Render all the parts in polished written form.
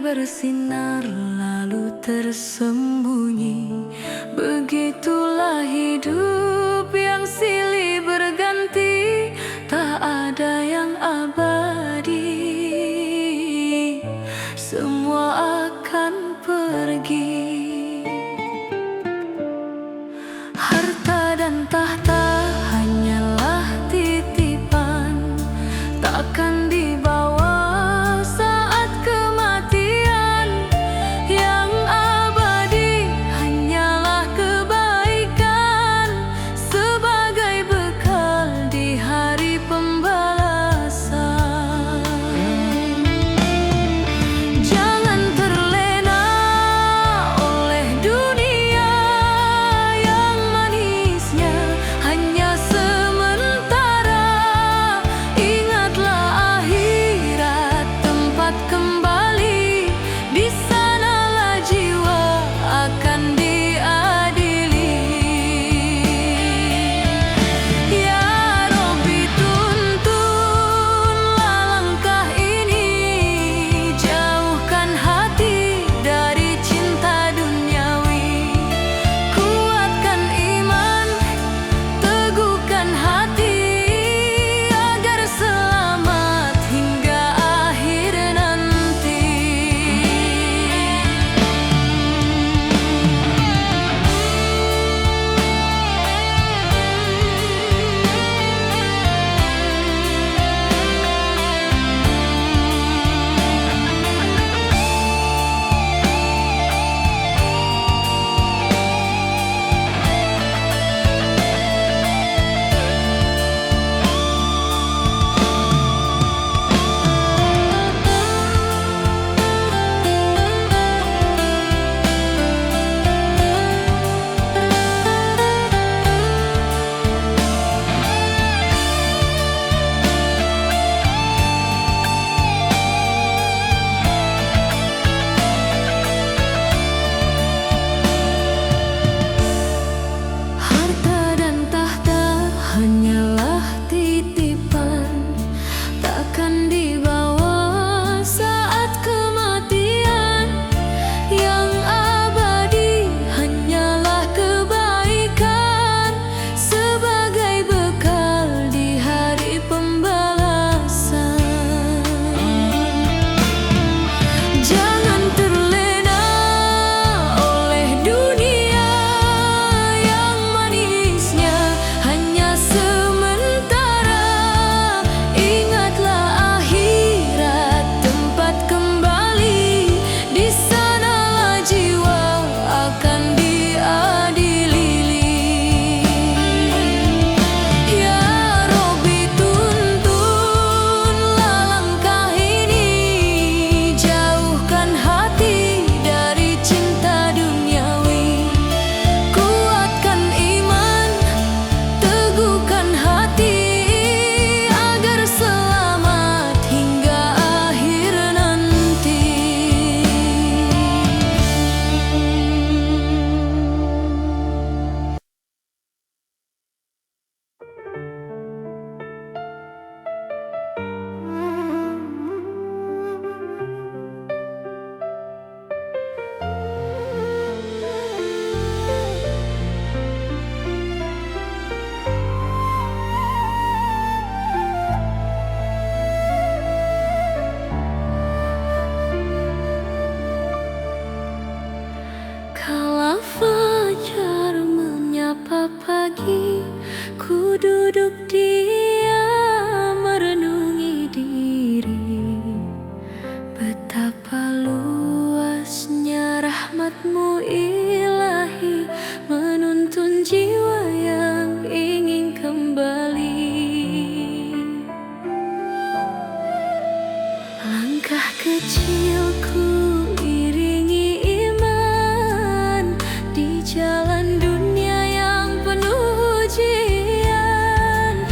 bersinar lalu tersembunyi. Begitulah hidup yang silih berganti, tak ada yang abadi. Semua akan pergi. Harta dan tahta hanyalah titipan, takkan dibawa saat kematian. Yang abadi hanyalah kebaikan, sebagai bekal di hari pembalasan. Jangan terlena oleh dunia yang manisnya hanya sementara. Ingatlah akhirat tempat kembali, di sanalah jiwa akan diadili. Ya Rabbi, tuntunlah langkah ini, jauhkan hati dari cinta duniawi. Kuatkan iman, teguhkan hati, agar selamat hingga akhir nanti. Harta dan tahta hanyalah titipan, takkan dibawa saat kematian. Yang abadi hanyalah kebaikan, sebagai bekal di hari pembalasan. Jangan terlena oleh dunia yang manisnya hanya sementara. Ingatlah akhirat tempat kembali, di sanalah jiwa akan diadili. Ya Rabbi, tuntunlah langkah ini, jauhkan hati dari cinta duniawi. Kuatkan iman, teguhkan hati, agar selamat hingga akhir nanti. Kala fajar menyapa pagi, ku duduk diam merenungi diri. Betapa luasnya rahmat-Mu Ilahi, menuntun jiwa yang ingin kembali. Langkah kecilku iringi iman, di jalan dunia yang penuh ujian.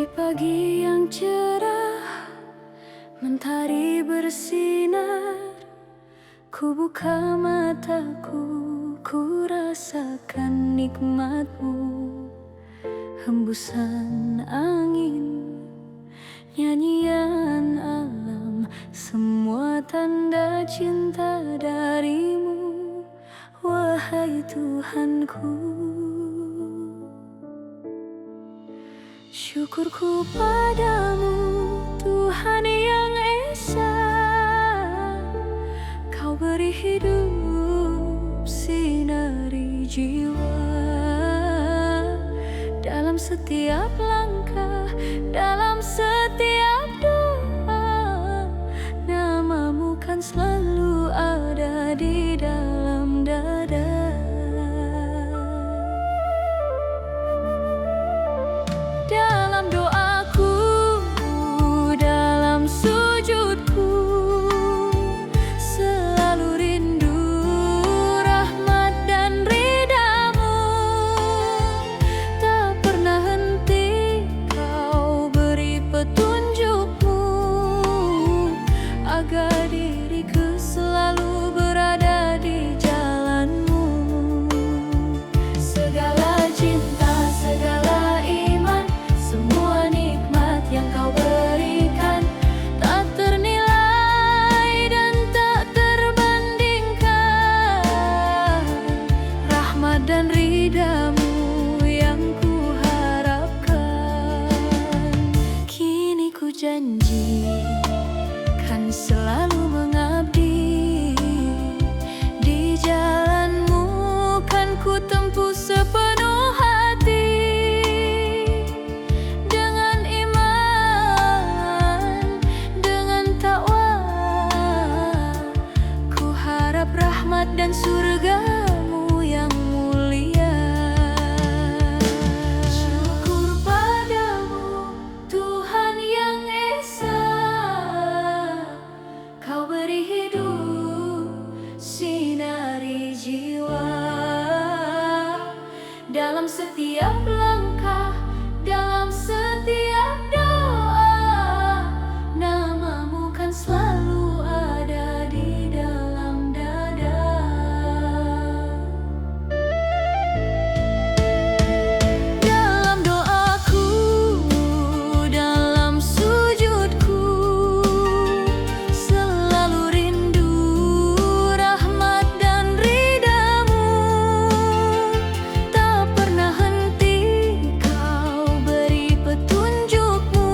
Di pagi yang cerah, mentari bersinar, ku buka mataku, ku rasakan nikmatmu. Hembusan angin, nyanyian alam, semua tanda cinta darimu, wahai Tuhanku. Syukurku padamu, Tuhan yang Esa, Kau beri hidup, sinari jiwa. Dalam setiap langkah, dalam setiap doa, namamu kan selalu ada di dalam dada. Dalam doaku, dalam sujudku, selalu rindu rahmat dan ridhamu. Tak pernah henti Kau beri petunjukmu, agar diriku selalu berada di jalanmu. Segala cinta, segala iman, semua nikmat yang Kau berikan, tak ternilai dan tak terbandingkan. Rahmat dan ridhamu yang ku harapkan. Kini ku janji kan selalu mengabdi, di jalanmu kan ku tempuh sepenuh hati. Dengan iman, dengan takwa, ku harap rahmat dan surgamu yang mulia. Syukur padamu, Tuhan yang Esa, Kau beri hidup, sinari jiwa. Dalam setiap langkah, dalam setiap doa, namamu kan selalu ada di dalam dada. Dalam doaku, dalam sujudku, selalu rindu rahmat dan ridhamu. Tak pernah henti Kau beri petunjukmu,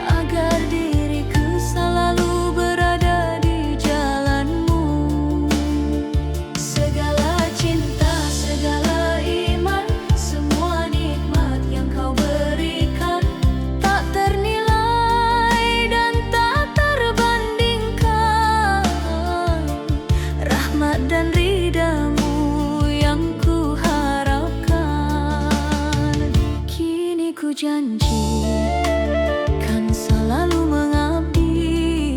agar diriku selalu berada di jalanmu. Segala cinta, segala iman, semua nikmat yang Kau berikan, tak ternilai dan tak terbandingkan. Rahmat dan ridhamu yang ku harapkan. Kini ku janji kan selalu mengabdi,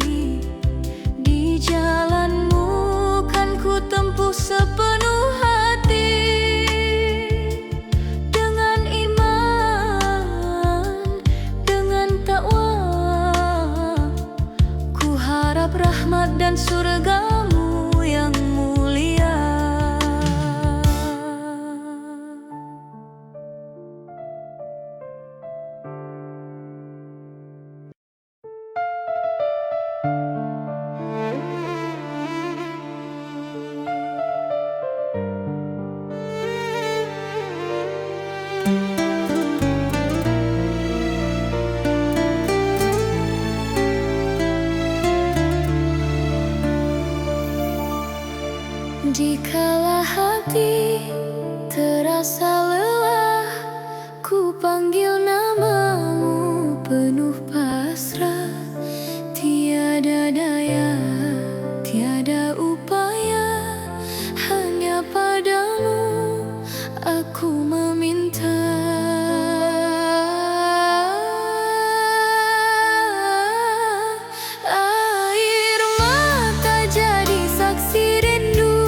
di jalanmu kan ku tempuh sepenuh hati. Dengan iman, dengan takwa, ku harap rahmat dan surgamu yang mulia. Dikala hati terasa lelah, ku panggil namamu penuh pasrah. Tiada daya, tiada upaya, hanya padamu aku meminta. Air mata jadi saksi rindu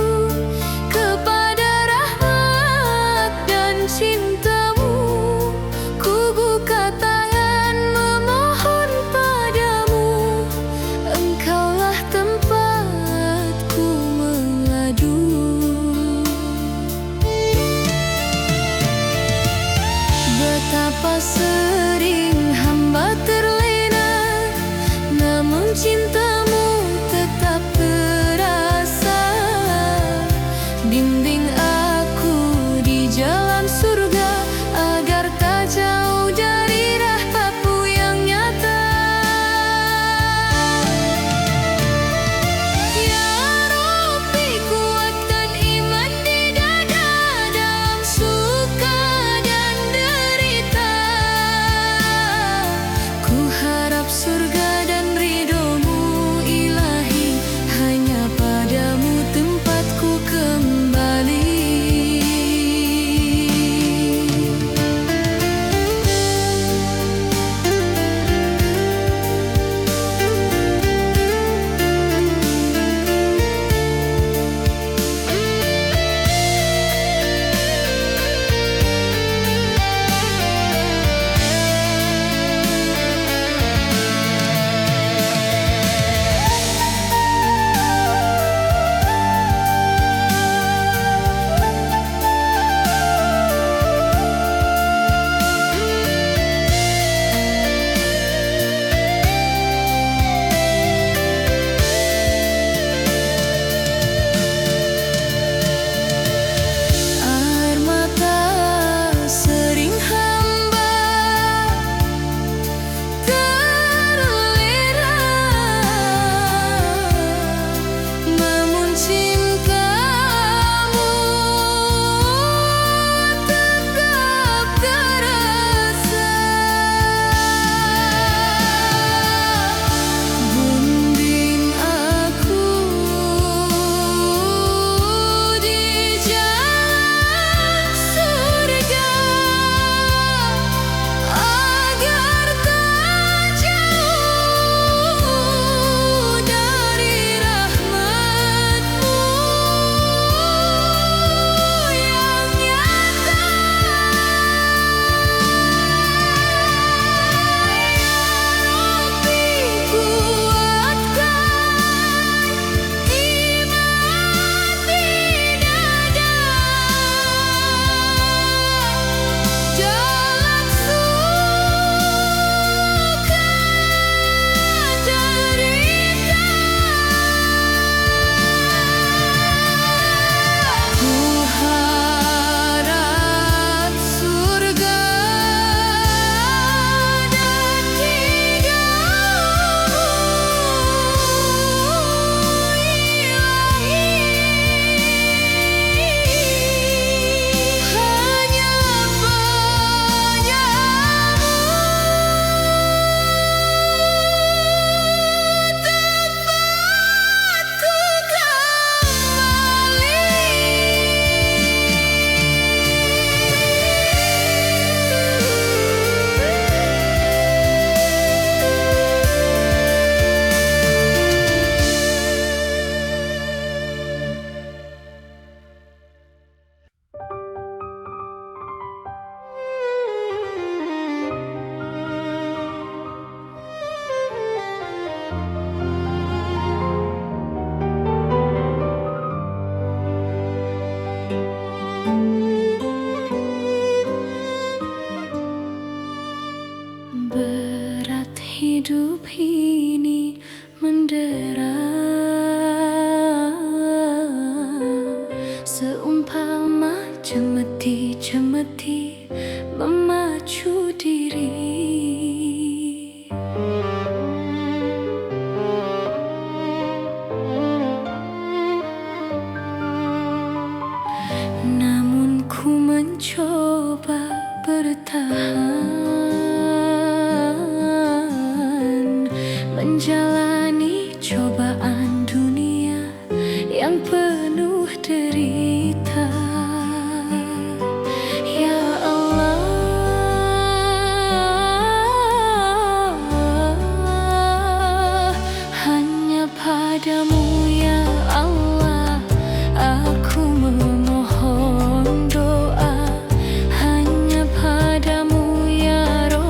kepada rahmat dan cintamu. Ku Betapa sering hamba terlena, namun cintamu tetap terasa. Bimbing aku di jalan surga, agar tak jauh dari rahmatmu yang nyata. Ya Rabbi, kuatkan iman di dada dalam suka dan derita. Ku harap surga dan ridhomu ilahi, hanya padamu tempatku kembali. Air mata sering hamba terlena, namun cintamu tetap terasa. Bimbing aku di jalan surga, agar tak jauh dari rahmatmu yang nyata. Rabbi, kuatkan iman di dada, jalan suka derita. Ku harap surga dan ridhomu ilahi, hanya tempatku berat hidup ini mendera, seumpama cemeti-cemeti memacu diri. Namun ku mencoba bertahan, menjalani cobaan dunia yang penuh derita. Ya Allah, hanya padamu ya Allah aku memohon doa, hanya padamu ya Rabbi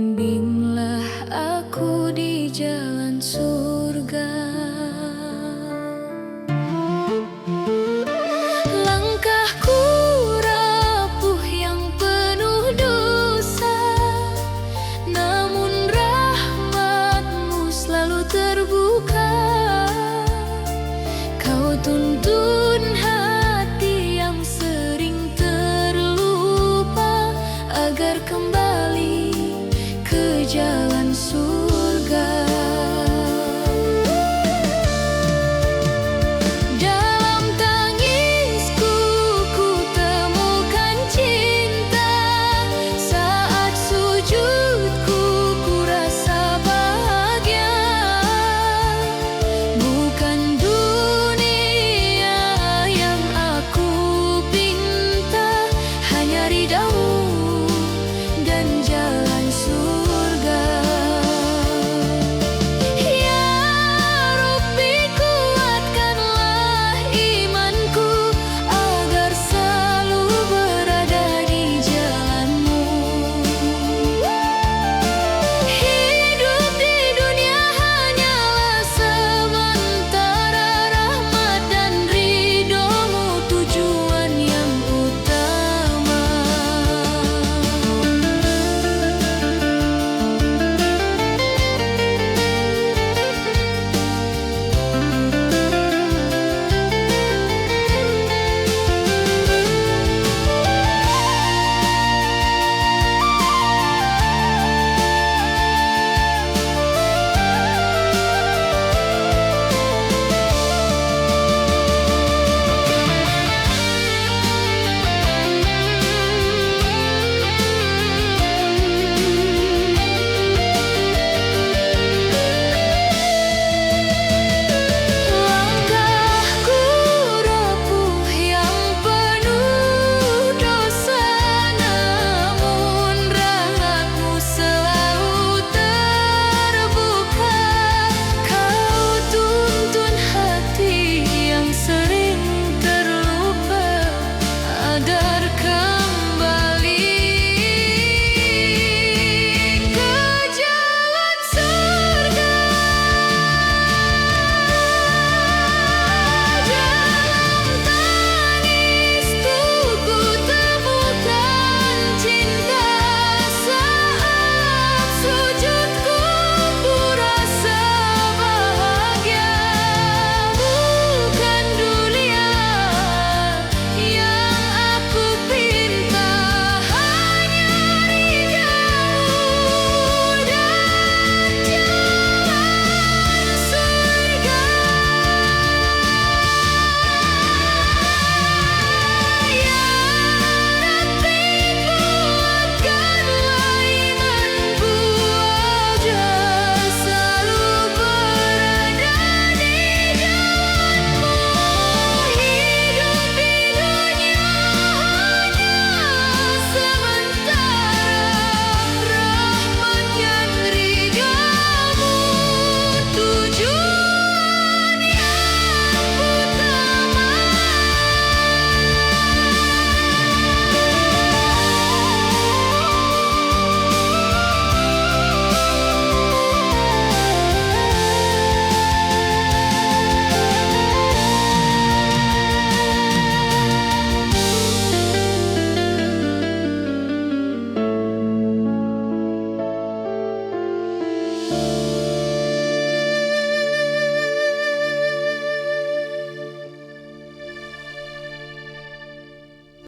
bimbinglah aku di jalan surga.